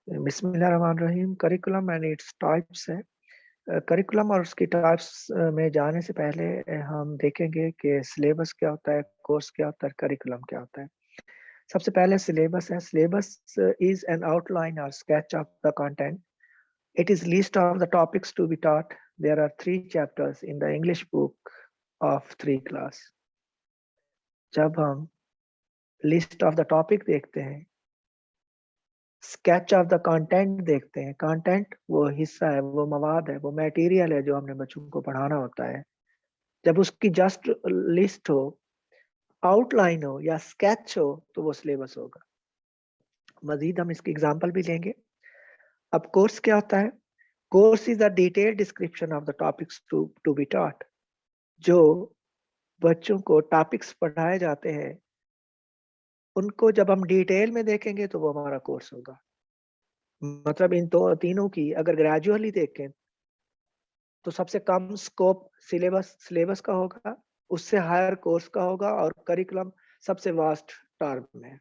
बिस्मिल्लाहिर्रहमानिर्रहीम। Curriculum and its types है। Curriculum और उसकी टाइप्स में जाने से पहले हम देखेंगे कि सिलेबस क्या होता है, कोर्स क्या होता है, करिकुलम क्या होता है। सबसे पहले सिलेबस है। सिलेबस इज एन आउटलाइन और sketch of the content. It is list of the topics to be taught. There are 3 chapters in the English book of 3 class. जब हम लिस्ट ऑफ द टॉपिक देखते हैं, sketch of the content देखते हैं, content वो हिस्सा है, वो मवाद है, वो मटेरियल है जो हमने बच्चों को पढ़ाना होता है। जब उसकी जस्ट लिस्ट हो, आउटलाइन हो या स्केच हो, तो वो सिलेबस होगा। मजीद हम इसकी एग्जांपल भी लेंगे। अब कोर्स क्या होता है? Course is a detail description of the topics to be taught. जो बच्चों को टॉपिक्स पढ़ाए जाते हैं, उनको जब हम डिटेल में देखेंगे तो वो हमारा कोर्स होगा। मतलब इन दो तीनों की अगर ग्रेजुअली देखें तो सबसे कम स्कोप सिलेबस का होगा, उससे हायर कोर्स का होगा, और करिकुलम सबसे वास्ट टर्म है।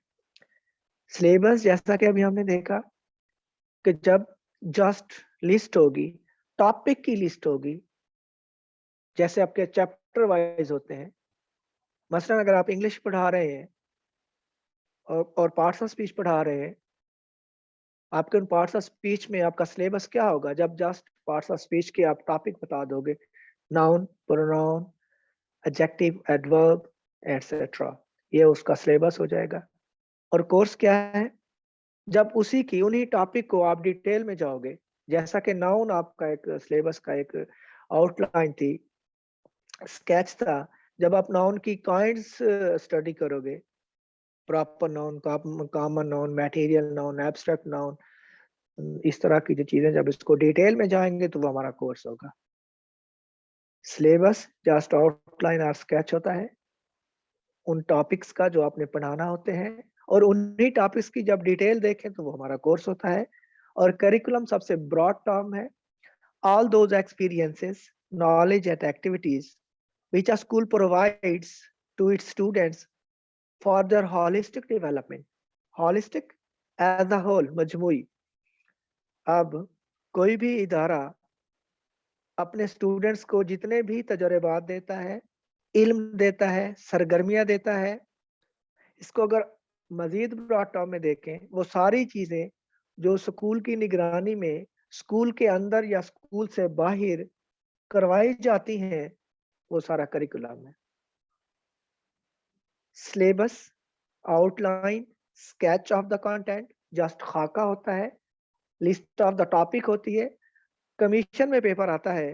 सिलेबस जैसा कि अभी हमने देखा कि जब जस्ट लिस्ट होगी, टॉपिक की लिस्ट होगी, जैसे आपके चैप्टर वाइज होते हैं। मसलन अगर आप इंग्लिश पढ़ा रहे हैं और पार्ट्स ऑफ स्पीच पढ़ा रहे हैं, आपके उन पार्ट्स ऑफ स्पीच में आपका सिलेबस क्या होगा? जब जस्ट पार्ट्स ऑफ स्पीच के आप टॉपिक बता दोगे, noun, pronoun, adjective, adverb, etcetera, ये उसका सिलेबस हो जाएगा। और कोर्स क्या है? जब उसी की उन्हीं टॉपिक को आप डिटेल में जाओगे, जैसा कि नाउन आपका एक सिलेबस का एक आउटलाइन थी, स्केच था। जब आप नाउन की काइंड्स स्टडी करोगे, proper noun, common noun, material noun, abstract noun, इस तरह की जो चीजें, जब इसको डिटेल में जाएंगे तो वो हमारा कोर्स होगा। सिलेबस जस्ट आउटलाइन और स्केच होता है उन टॉपिक्स का जो आपने पढ़ाना होते हैं, और उन्हीं टॉपिक्स की जब डिटेल देखें तो वो हमारा कोर्स होता है। और करिकुलम सबसे ब्रॉड टर्म है। All those experiences, knowledge and activities which a school provides to its students for their holistic development. Holistic as a whole, मजमूई। अब कोई भी इदारा अपने स्टूडेंट्स को जितने भी तजुर्बात देता है, इल्म देता है, सरगर्मियां देता है, इसको अगर मजीद ब्रॉड टर्म में देखें, वो सारी चीजें जो स्कूल की निगरानी में स्कूल के अंदर या स्कूल से बाहर करवाई जाती हैं, वो सारा करिकुलम है। Syllabus, outline, sketch of the content, just खाका होता है, लिस्ट ऑफ द टॉपिक होती है, कमीशन में पेपर आता है,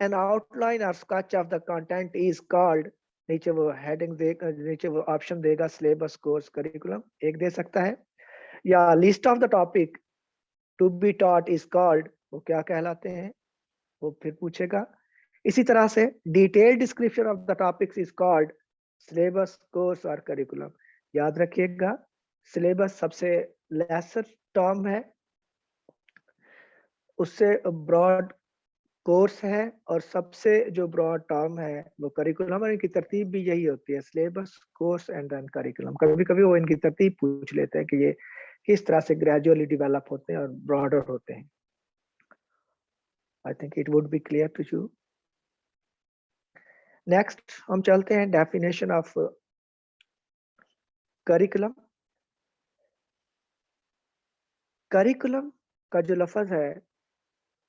एन आउटलाइन और sketch of the content is called, नीचे वो हेडिंग देगा, नीचे वो ऑप्शन देगा, सिलेबस, कोर्स, करिकुलम एक दे सकता है, या list of the topic to be taught is called, वो क्या कहलाते हैं, वो फिर पूछेगा। इसी तरह से detail description of the topics is called syllabus, course और करिकुलम। याद रखिएगा, सिलेबस सबसे लेसर टर्म है, उससे ब्रॉड कोर्स है, और सबसे जो ब्रॉड टर्म है वो करिकुलम, और इनकी तरतीब भी यही होती है, syllabus, course and then curriculum. कभी कभी वो इनकी तरतीब पूछ लेते हैं कि ये किस तरह से ग्रेजुअली डेवलप होते हैं और ब्रॉडर होते हैं। I think it would be clear to you. Next हम चलते हैं डेफिनेशन ऑफ करिकुलम। करिकुलम का जो लफ्ज है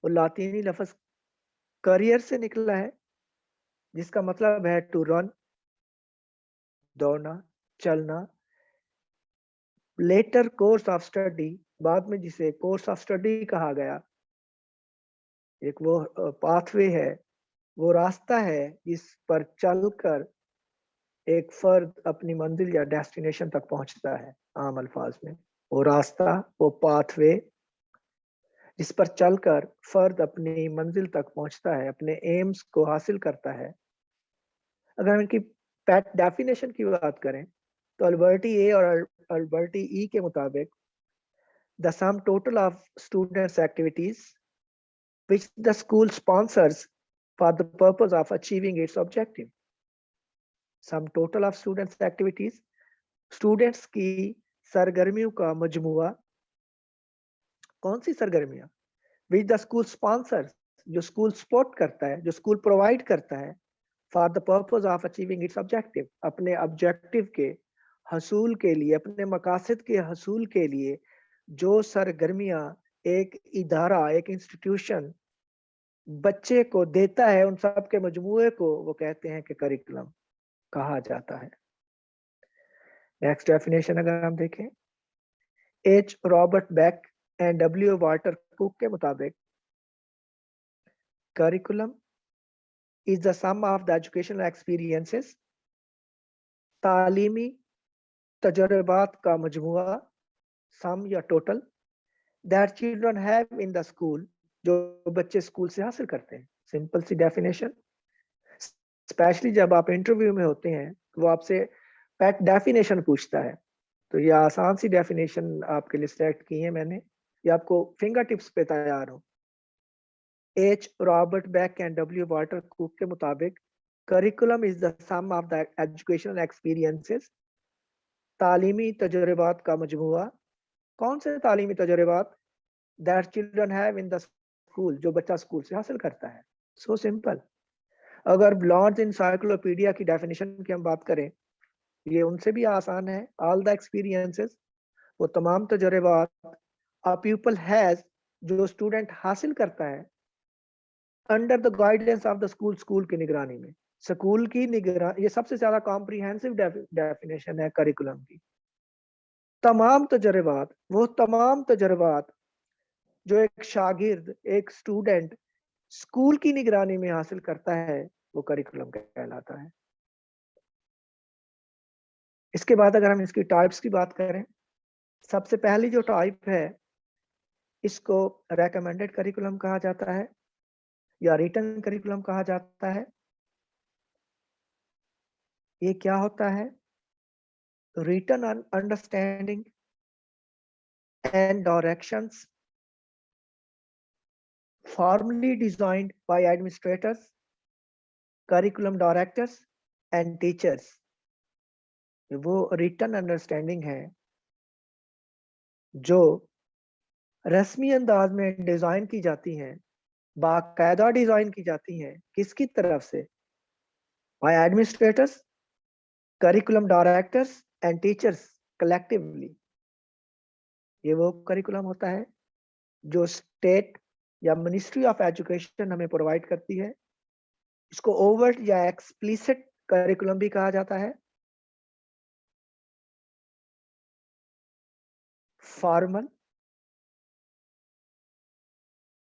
वो लातीनी लफ्ज करियर से निकला है, जिसका मतलब है टू रन, दौड़ना, चलना। लेटर कोर्स ऑफ स्टडी, बाद में जिसे कोर्स ऑफ स्टडी कहा गया, एक वो पाथवे है, वो रास्ता है जिस पर चलकर एक फर्द अपनी मंजिल या डेस्टिनेशन तक पहुंचता है। आम अल्फाज में वो रास्ता, वो पाथवे जिस पर चलकर फर्द अपनी मंजिल तक पहुंचता है, अपने एम्स को हासिल करता है। अगर हम इनकी डेफिनेशन की बात करें तो अल्बर्टी ए और अल्बर्टी ई के मुताबिक the sum total of students' activities which the school sponsors for the purpose of achieving its objective. Sum total of students' activities, students की सरगर्मियों का मजमुआ कौन सी सरगर्मियां? विच द स्कूल स्पॉन्सर्स, जो स्कूल सपोर्ट करता है, जो स्कूल प्रोवाइड करता है for the purpose of achieving it's objective, अपने ऑब्जेक्टिव के हसूल के लिए, अपने मकासद के हसूल के लिए जो सरगर्मियां एक इदारा, एक इंस्टीट्यूशन बच्चे को देता है, उन सब के मजमूए को वो कहते हैं कि करिकुलम कहा जाता है। नेक्स्ट डेफिनेशन अगर हम देखें, H Robert Beck and W Walter Cook के मुताबिक curriculum is the sum of the educational experiences, तालीमी तजर्बात का मजमुआ, सम या total, that children have in the school, जो बच्चे स्कूल से हासिल करते हैं। सिंपल सी डेफिनेशन। स्पेशली जब आप इंटरव्यू में होते हैं तो वो आपसे पैट डेफिनेशन पूछता है, तो ये आसान सी डेफिनेशन आपके लिए सेलेक्ट की है मैंने, ये आपको फिंगर टिप्स पे तैयार हो। H Robert Beck and W Walter Cook के मुताबिक curriculum is the sum of the educational experiences, तालीमी तजुर्बात का मजमूआ। कौन से तालीमी तजुर्बात? That children have in the school, जो बच्चा स्कूल से हासिल करता है। So simple. अगर ब्लॉन्स इंसाइक्लोपीडिया की डेफिनेशन की हम बात करें, ये उनसे भी आसान है। ऑल द एक्सपीरियंसेस, वो तमाम तजुर्बात अ पीपल हैज, जो स्टूडेंट हासिल करता है under the guidance of the school, school की निगरानी में, स्कूल की निगरानी। ये सबसे ज्यादा कॉम्प्रिहेंसिव डेफिनेशन है करिकुलम की। तमाम तजुर्बात, वो तमाम तजुर्बात जो एक शागिर्द, एक स्टूडेंट स्कूल की निगरानी में हासिल करता है, वो करिकुलम कहलाता है। इसके बाद अगर हम इसकी टाइप्स की बात करें, सबसे पहली जो टाइप है, इसको रेकमेंडेड करिकुलम कहा जाता है या रिटन करिकुलम कहा जाता है। ये क्या होता है? Written understanding and directions formally designed by administrators, curriculum directors and teachers। वो रिटन अंडरस्टैंडिंग है जो रस्मी अंदाज में डिजाइन की जाती है, बाकायदा डिजाइन की जाती है। किसकी तरफ से? By administrators, curriculum directors and teachers collectively. ये वो करिकुलम होता है जो स्टेट या मिनिस्ट्री ऑफ एजुकेशन हमें प्रोवाइड करती है। इसको ओवर्ट या एक्सप्लिसिट करिकुलम भी कहा जाता है। Formal,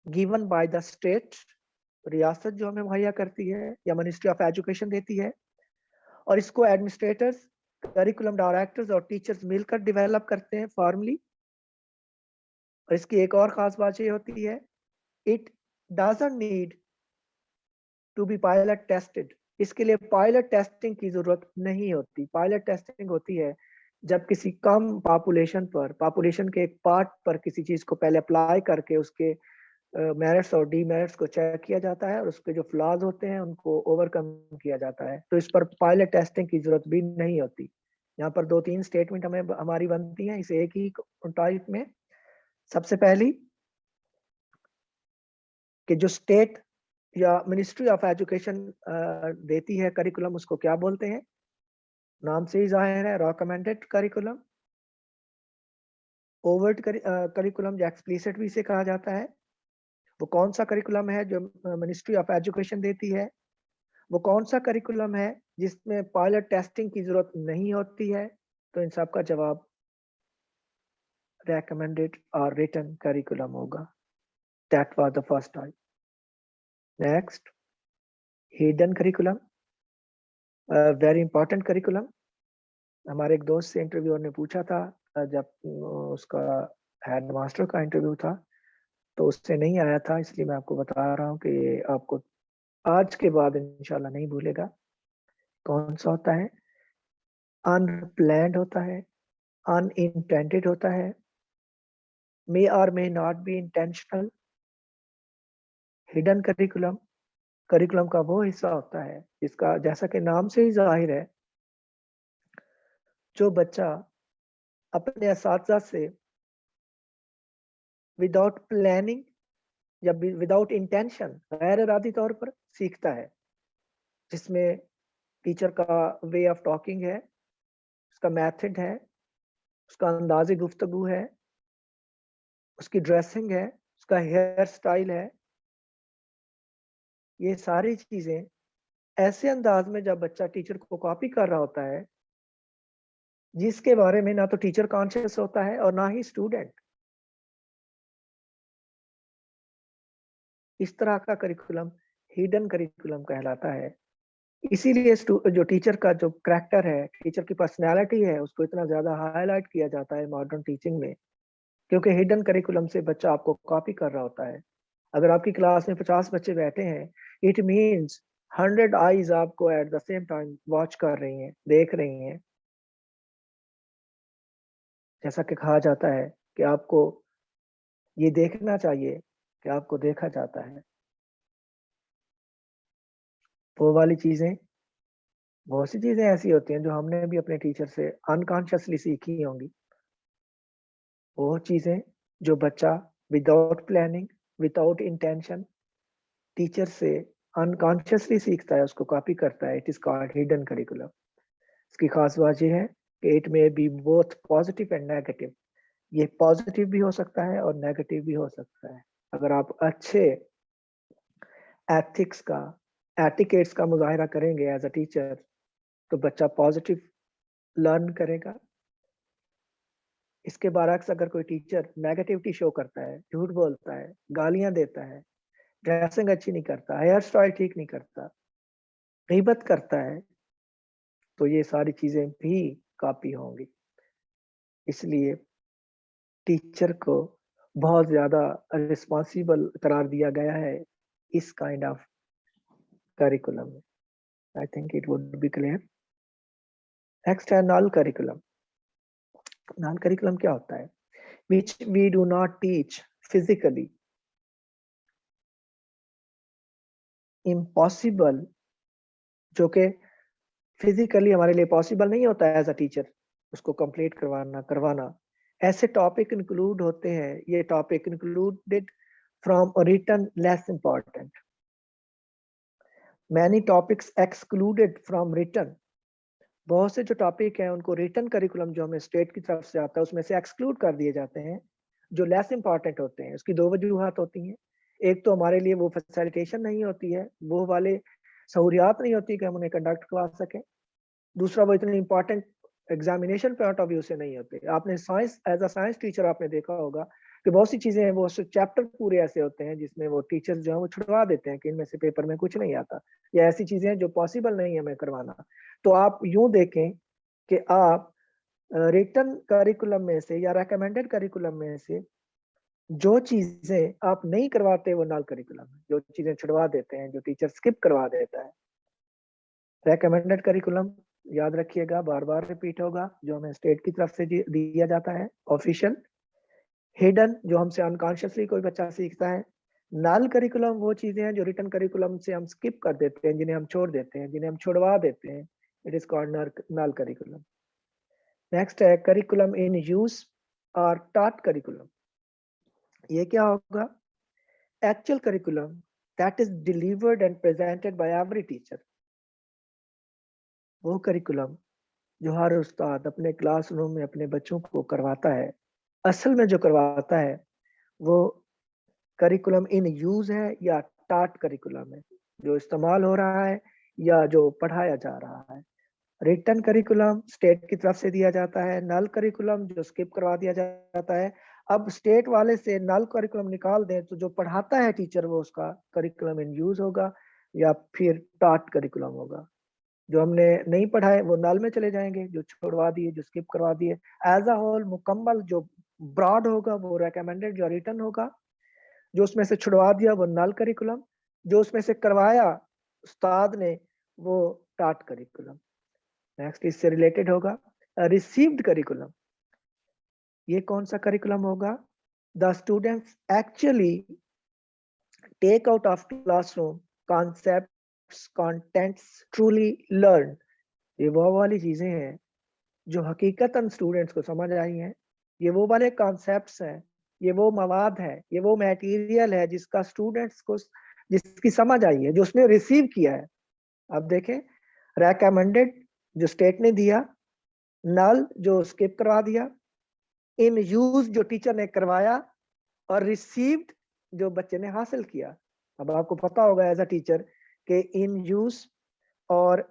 given by the state, रियासत जो हमें मुहैया करती है या मिनिस्ट्री ऑफ एजुकेशन देती है, और इसको एडमिनिस्ट्रेटर्स, करिकुलम डायरेक्टर्स और टीचर्स मिलकर डेवलप करते हैं फॉर्मली। और इसकी एक और खास बात ये होती है, it doesn't need to be pilot tested. इसके लिए पायलट टेस्टिंग की जरूरत नहीं होती। पायलट टेस्टिंग होती है जब किसी कम पॉपुलेशन पर, पॉपुलेशन के एक पार्ट पर किसी चीज को पहले अप्लाई करके उसके मेरिट्स और डीमेरिट्स को चेक किया जाता है और उसके जो फ्लॉज होते हैं उनको ओवरकम किया जाता है। तो इस पर पायलट टेस्टिंग की जरूरत भी नहीं होती। यहाँ पर 2-3 स्टेटमेंट हमें हमारी बनती हैं इस एक ही टाइप में। सबसे पहली कि जो स्टेट या मिनिस्ट्री ऑफ एजुकेशन देती है करिकुलम, उसको क्या बोलते हैं? नाम से ही जाहिर है, रिकमेंडेड करिकुलम, ओवर्ट करिकुलम या एक्सप्लिसिट भी इसे कहा जाता है। वो कौन सा करिकुलम है जो मिनिस्ट्री ऑफ एजुकेशन देती है? वो कौन सा करिकुलम है जिसमें पायलट टेस्टिंग की जरूरत नहीं होती है? तो इन सब का जवाब recommended or written curriculum होगा। That was the first type। Next, hidden curriculum, very important curriculum। हमारे एक दोस्त से इंटरव्यूअर ने पूछा था, जब उसका हेड मास्टर का इंटरव्यू था तो उससे नहीं आया था, इसलिए मैं आपको बता रहा हूँ कि ये आपको आज के बाद इंशाल्लाह नहीं भूलेगा। कौन सा होता है? अनप्लैंड होता है, अनइंटेंडेड होता है, मे और may not be intentional. Hidden curriculum, curriculum का वो हिस्सा होता है जिसका, जैसा कि नाम से ही जाहिर है, जो बच्चा अपने असातिज़ा से विदाउट प्लानिंग या विदाउट इंटेंशन गैर इरादी तौर पर सीखता है, जिसमें टीचर का वे ऑफ टॉकिंग है, उसका मेथड है, उसका अंदाज़े गुफ्तगू है, उसकी ड्रेसिंग है, उसका हेयर स्टाइल है। ये सारी चीज़ें ऐसे अंदाज में जब बच्चा टीचर को कॉपी कर रहा होता है, जिसके बारे में ना तो टीचर कॉन्शियस होता है और ना ही स्टूडेंट। इस तरह का करिकुलम हिडन करिकुलम कहलाता है। इसीलिए जो टीचर का जो करैक्टर है, टीचर की पर्सनैलिटी है, उसको इतना ज़्यादा हाइलाइट किया जाता है मॉडर्न टीचिंग में, क्योंकि हिडन करिकुलम से बच्चा आपको कॉपी कर रहा होता है। अगर आपकी क्लास में 50 बच्चे बैठे हैं, इट मीन्स 100 आईज़ आपको at the same time watch कर रही हैं, देख रही हैं। जैसा कि कहा जाता है कि आपको ये देखना चाहिए कि आपको देखा जाता है। वो वाली चीज़ें, बहुत सी चीज़ें ऐसी होती हैं जो हमने भी अपने टीचर से अनकॉन्शियसली सीखी होंगी। वो चीज़ें जो बच्चा without planning, without intention teacher से अनकॉन्शियसली सीखता है, उसको कॉपी करता है, it is called hidden curriculum. इसकी खास बात ये है कि it may be both positive and negative. ये पॉजिटिव भी हो सकता है और नेगेटिव भी हो सकता है। अगर आप अच्छे एथिक्स का, एटिकेट्स का मुज़ाहिरा करेंगे एज़ अ टीचर, तो बच्चा पॉजिटिव लर्न करेगा। इसके बरअक्स अगर कोई टीचर नेगेटिविटी शो करता है, झूठ बोलता है, गालियाँ देता है, ड्रेसिंग अच्छी नहीं करता, हेयर स्टाइल ठीक नहीं करता, गीबत करता है, तो ये सारी चीज़ें भी कॉपी होंगी। इसलिए टीचर को बहुत ज़्यादा रिस्पॉन्सिबल करार दिया गया है इस काइंड ऑफ करिकुलम में। I think it would be clear. Next है नल करिकुलम। नल करिकुलम क्या होता है? Which we do not teach physically, impossible, जो कि फिजिकली हमारे लिए पॉसिबल नहीं होता है एज अ टीचर उसको कंप्लीट करवाना। ऐसे टॉपिक इंक्लूड होते हैं, ये topic included from written less important, many topics excluded from written. बहुत से जो टॉपिक हैं उनको रिटन करिकुलम जो हमें स्टेट की तरफ से आता है उसमें से एक्सक्लूड कर दिए जाते हैं, जो लेस इंपॉर्टेंट होते हैं। उसकी दो वजूहत होती हैं। एक तो हमारे लिए वो फैसिलिटेशन नहीं होती है, वो वाले सहूलियात नहीं होती कि हम उन्हें कंडक्ट करवा सकें। दूसरा, वो इतने important examination point of view से नहीं होते। आपने science as a science teacher आपने देखा होगा कि बहुत सी चीजें हैं, वो चैप्टर पूरे ऐसे होते हैं जिसमें वो टीचर्स जो है वो छुड़वा देते हैं कि इनमें से पेपर में कुछ नहीं आता, या ऐसी चीजें हैं जो पॉसिबल नहीं है हमें करवाना। तो आप यूं देखें कि आप रिटन करिकुलम में से या रेकमेंडेड करिकुलम में से जो चीजें आप नहीं करवाते वो नल करिकुलम है, जो चीजें छुड़वा देते हैं, जो टीचर स्किप करवा देता है। रेकमेंडेड करिकुलम याद रखिएगा, बार-बार रिपीट होगा, जो हमें स्टेट की तरफ से दिया जाता है, ऑफिशियल। हिडन जो हमसे अनकॉन्शियसली कोई बच्चा सीखता है। नल करिकुलम वो चीजें हैं जो रिटन करिकुलम से हम स्किप कर देते हैं, जिन्हें हम छोड़ देते हैं, जिन्हें हम छुड़वा देते हैं। It is called null curriculum. Next है करिकुलम इन यूज और टॉट करिकुलम। ये क्या होगा? Actual curriculum that is delivered and presented by every teacher. वो करिकुलम जो हर उस्ताद अपने क्लासरूम में अपने बच्चों को करवाता है, असल में जो करवाता है वो करिकुलम इन यूज़ है या टाट करिकुलम है, जो इस्तेमाल हो रहा है या जो पढ़ाया जा रहा है। रिटन करिकुलम स्टेट की तरफ से दिया जाता है, नल करिकुलम जो स्किप करवा दिया जाता है। अब स्टेट वाले से नल करिकुलम निकाल दें तो जो पढ़ाता है टीचर वो उसका करिकुलम इन यूज़ होगा या फिर टाट करिकुलम होगा। जो हमने नहीं पढ़ाए वो नल में चले जाएँगे, जो छुड़वा दिए, जो स्किप करवा दिए। एज़ अ होल मुकम्मल जो ब्रॉड होगा वो रिकमेंडेड जो रिटन होगा, जो उसमें से छुड़वा दिया वो नल करिकुलम, जो उसमें से करवाया उस्ताद ने वो टाट करिकुलम। नेक्स्ट इससे रिलेटेड होगा रिसीव्ड करिकुलम। ये कौन-सा करिकुलम होगा? The students actually take out of classroom concepts, contents truly learn. ये वो वाली चीज़ें हैं जो हकीकतन स्टूडेंट्स को समझ आई हैं। ये वो वाले कॉन्सेप्ट्स हैं ये वो मवाद है, ये वो मटेरियल है जिसका स्टूडेंट्स को, जिसकी समझ आई है, जो उसने रिसीव किया है। अब देखें, रेकमेंडेड जो स्टेट ने दिया, नल जो स्किप करवा दिया, इन यूज जो टीचर ने करवाया, और रिसीव्ड जो बच्चे ने हासिल किया। अब आपको पता होगा एज अ टीचर कि इन यूज और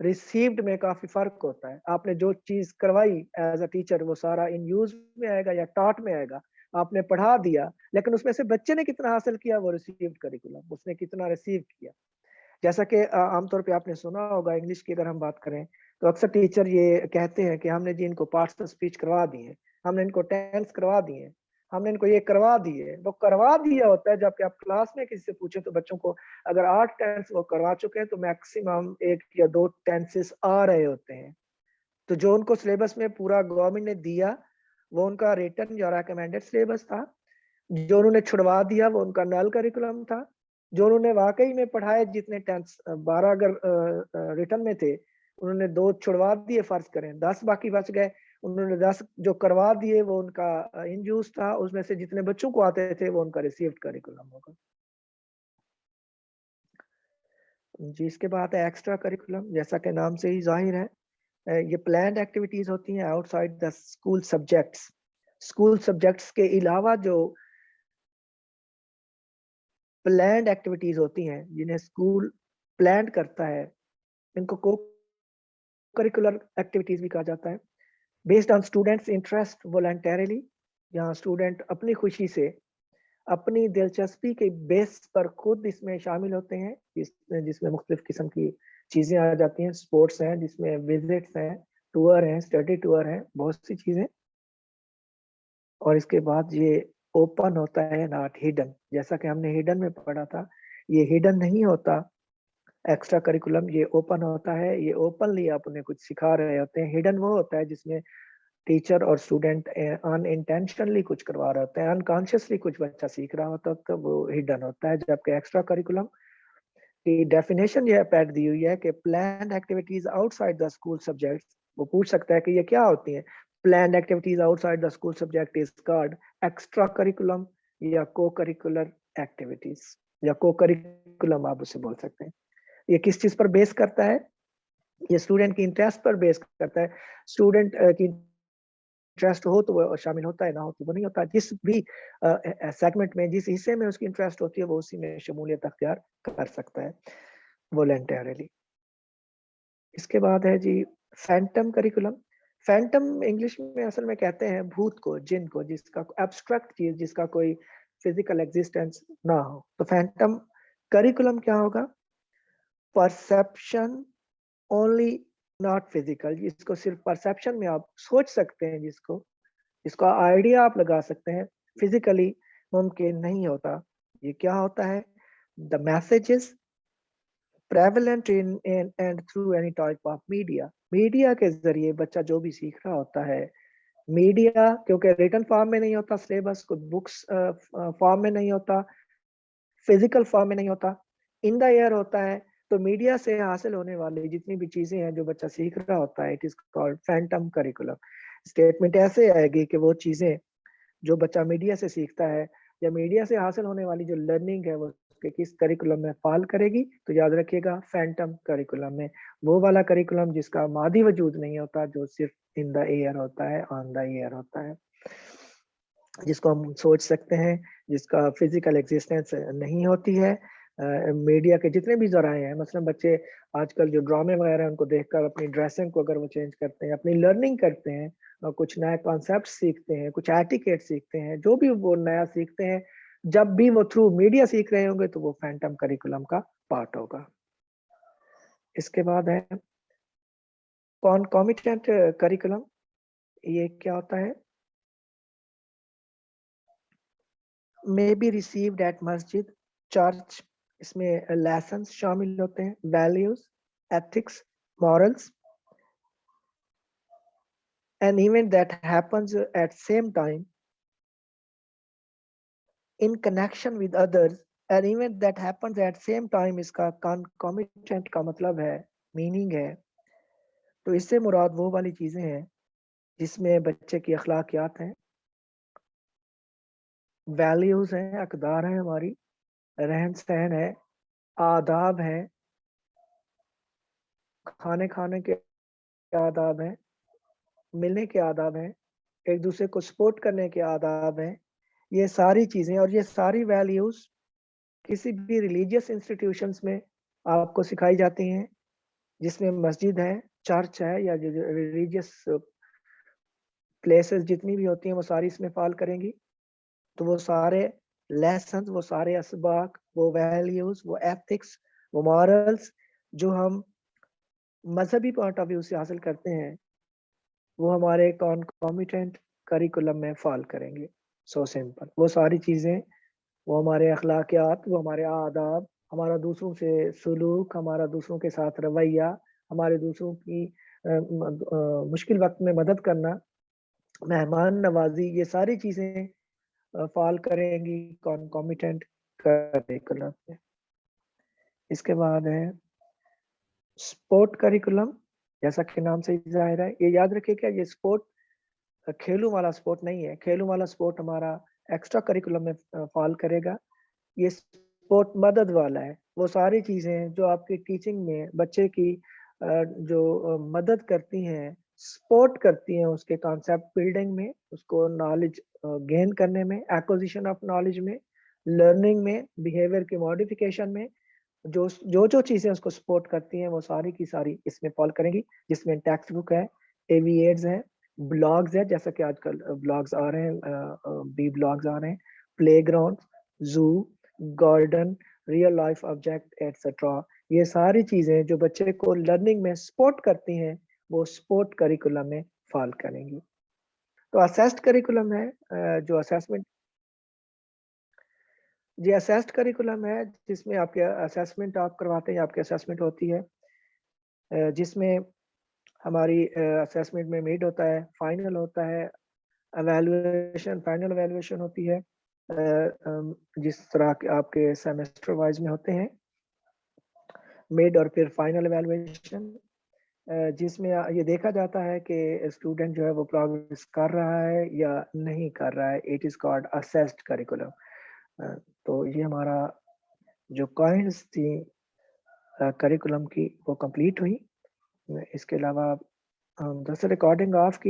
रिसीव्ड में काफी फर्क होता है। आपने जो चीज करवाई एज अ टीचर वो सारा इन यूज में आएगा या टॉट में आएगा। आपने पढ़ा दिया, लेकिन उसमें से बच्चे ने कितना हासिल किया, वो रिसीव्ड करिकुलम, उसने कितना रिसीव किया। जैसा कि आमतौर पे आपने सुना होगा, इंग्लिश की अगर हम बात करें तो अक्सर टीचर ये कहते हैं कि हमने जी इनको पार्ट्स ऑफ स्पीच करवा दिए, हमने इनको टेंस करवा दिए, हमने इनको ये करवा दिए। वो करवा दिया होता है, जबकि आप क्लास में किसी से पूछे तो बच्चों को अगर 8 टेंस वो करवा चुके हैं तो मैक्सिमम 1 या 2 टेंसेस आ रहे होते हैं। तो जो उनको सिलेबस में पूरा गवर्नमेंट ने दिया वो उनका रिटन या रिकमेंडेड सिलेबस था। जो उन्होंने छुड़वा दिया वो उनका नल करिकुलम था। जो उन्होंने वाकई में पढ़ाए, जितने टेंस 12 अगर रिटन में थे, उन्होंने 2 छुड़वा दिए, फर्ज करें 10 बाकी बच गए। उन्होंने 10 जो करवा दिए वो उनका इन यूज था। उसमें से जितने बच्चों को आते थे वो उनका रिसीव्ड करिकुलम होगा जी। इसके बाद है एक्स्ट्रा करिकुलम। जैसा कि नाम से ही जाहिर है, ये प्लान्ड एक्टिविटीज होती हैं outside the school subjects. School subjects के अलावा जो प्लान्ड एक्टिविटीज होती हैं जिन्हें स्कूल प्लान करता है, इनको को करिकुलर एक्टिविटीज भी कहा जाता है। Based on students interest voluntarily, जहाँ स्टूडेंट अपनी खुशी से, अपनी दिलचस्पी के बेस पर खुद इसमें शामिल होते हैं, जिसमें मुख्तलिफ किस्म की चीजें आ जाती हैं। स्पोर्ट्स हैं, जिसमें विजिट्स हैं, टूर हैं, स्टडी टूर हैं, बहुत सी चीजें। और इसके बाद ये ओपन होता है, नॉट हिडन। जैसा कि हमने हिडन में पढ़ा था, ये हिडन नहीं होता एक्स्ट्रा करिकुलम, ये ओपन होता है। ये ओपनली आप उन्हें कुछ सिखा रहे होते हैं। हिडन वो होता है जिसमें टीचर और स्टूडेंट अनइंटेंशनली कुछ करवा रहे होते हैं, अनकॉन्शियसली कुछ बच्चा सीख रहा होता है, तो वो हिडन होता है। जबकि एक्स्ट्रा करिकुलम की डेफिनेशन यह पैड दी हुई है कि plan activities outside the school subjects. वो पूछ सकता है कि ये क्या होती है। Plan activities outside the school subject is called extra curriculum या को करिकुलर एक्टिविटीज, या को करिकुलम आप उसे बोल सकते हैं। ये किस चीज पर बेस करता है? ये स्टूडेंट की इंटरेस्ट पर बेस करता है। स्टूडेंट की इंटरेस्ट हो तो वो शामिल होता है, ना हो तो वो नहीं होता। जिस भी सेगमेंट में, जिस हिस्से में उसकी इंटरेस्ट होती है, वो उसी में शमूलियत अख्तियार कर सकता है वॉलंटरली। इसके बाद है जी फैंटम करिकुलम। फैंटम इंग्लिश में असल में कहते हैं भूत को, जिन को, जिसका एब्स्ट्रैक्ट चीज, जिसका कोई फिजिकल एग्जिस्टेंस ना हो। तो फैंटम करिकुलम क्या होगा? Perception only, not physical. जिसको सिर्फ परसेप्शन में आप सोच सकते हैं, जिसको इसका आइडिया आप लगा सकते हैं, फिजिकली मुमकिन नहीं होता। ये क्या होता है? The messages prevalent in and through any type of media। Media के जरिए बच्चा जो भी सीख रहा होता है, मीडिया क्योंकि रिटन फॉर्म में नहीं होता, सिलेबस को बुक्स फॉर्म में नहीं होता, फिजिकल फॉर्म में नहीं होता, इन द एयर होता है। तो मीडिया से हासिल होने वाली जितनी भी चीजें हैं जो बच्चा सीख रहा होता है, it is called Phantom curriculum. Statement ऐसे आएगी कि वो चीजें जो बच्चा मीडिया से सीखता है या मीडिया से हासिल होने वाली जो लर्निंग है वो उसके किस करिकुलम में फॉल करेगी? तो याद रखिएगा, फैंटम करिकुलम में। वो वाला करिकुलम जिसका मादी वजूद नहीं होता, जो सिर्फ इन द एयर होता है, ऑन द एयर होता है, जिसको हम सोच सकते हैं, जिसका फिजिकल एग्जिस्टेंस नहीं होती है। मीडिया के जितने भी जराए हैं, मसलन बच्चे आजकल जो ड्रामे वगैरह हैं उनको देखकर अपनी ड्रेसिंग को अगर वो चेंज करते हैं, अपनी लर्निंग करते हैं, कुछ नए कॉन्सेप्ट सीखते हैं, कुछ एटिकेट सीखते हैं, जो भी वो नया सीखते हैं, जब भी वो थ्रू मीडिया सीख रहे होंगे तो वो फैंटम करिकुलम का पार्ट होगा। इसके बाद है कॉन्कॉमिटेंट करिकुलम। ये क्या होता है? मे बी रिसीव्ड एट मस्जिद, चर्च। इसमें लेसन्स शामिल होते हैं, values, ethics, morals. an event that happens at same time in connection with others। an event that happens at same time, इसका concomitant का मतलब है, मीनिंग है। तो इससे मुराद वो वाली चीजें हैं जिसमें बच्चे की अखलाकियात हैं, वैल्यूज़ हैं, अक़दार हैं हमारी, रहन-सहन है, आदाब हैं, खाने के आदाब हैं, मिलने के आदाब हैं, एक-दूसरे को सपोर्ट करने के आदाब हैं। ये सारी चीज़ें और ये सारी वैल्यूज़ किसी भी रिलीजियस इंस्टीट्यूशंस में आपको सिखाई जाती हैं, जिसमें मस्जिद है, चर्च है या जो जो रिलीजियस प्लेसेस जितनी भी होती हैं, वो सारी इसमें फ़ॉल करेंगी। तो वो सारे लेसन्स, वो सारे असबाक, वो वैल्यूज़, वो एथिक्स, वो मॉरल्स जो हम मज़हबी पॉइंट ऑफ व्यू से हासिल करते हैं, वो हमारे कॉन्कॉमिटेंट करिकुलम में फ़ॉल करेंगे। So simple. वो सारी चीज़ें, वो हमारे अखलाकियात, वो हमारे आदाब, हमारा दूसरों से सुलूक, हमारा दूसरों के साथ रवैया, हमारे दूसरों की मुश्किल वक़्त में मदद करना, मेहमान नवाज़ी, ये सारी चीज़ें फ़ॉल करेंगी कॉन्कॉमिटेंट करिकुलम में। इसके बाद है स्पोर्ट करिकुलम, जैसा कि नाम से ही ज़ाहिर है। ये याद रखिएगा ये स्पोर्ट खेलों वाला स्पोर्ट नहीं है। खेलों वाला स्पोर्ट हमारा एक्स्ट्रा करिकुलम में फ़ॉल करेगा। ये स्पोर्ट मदद वाला है। वो सारी चीज़ें जो आपकी टीचिंग में बच्चे की जो मदद करती हैं, सपोर्ट करती हैं उसके कॉन्सेप्ट बिल्डिंग में, उसको नॉलेज गेन करने में, एक्विजिशन ऑफ नॉलेज में, लर्निंग में, बिहेवियर के मॉडिफिकेशन में, जो चीज़ें उसको सपोर्ट करती हैं, वो सारी की सारी इसमें फ़ॉल करेंगी, जिसमें टेक्स्ट बुक है, एवीएड्स हैं, ब्लॉग्स हैं, जैसा कि आजकल ब्लॉग्स आ रहे हैं बी ब्लॉग्स आ रहे हैं, playground, zoo, garden, real life object etcetera. ये सारी चीज़ें जो बच्चे को लर्निंग में सपोर्ट करती हैं, वो सपोर्ट करिकुलम में फ़ॉल करेंगी। तो असेस्ड करिकुलम है जो असेसमेंट जी, असेस्ड करिकुलम है जिसमें आपके असेसमेंट आप करवाते हैं, आपकी असेसमेंट होती है जिसमें हमारी असेसमेंट में मिड होता है, फाइनल होता है, एवैल्यूएशन फाइनल एवैल्यूएशन होती है जिस तरह के आपके सेमेस्टर वाइज़ में होते हैं, मिड और फिर फाइनल एवैल्यूएशन जिसमें ये देखा जाता है कि स्टूडेंट जो है वो प्रोग्रेस कर रहा है या नहीं कर रहा है, it is called assessed curriculum. अ, तो ये हमारा जो कॉइन्स थी करिकुलम की वो कंप्लीट हुई। इसके अलावा हम जैसे रिकॉर्डिंग ऑफ की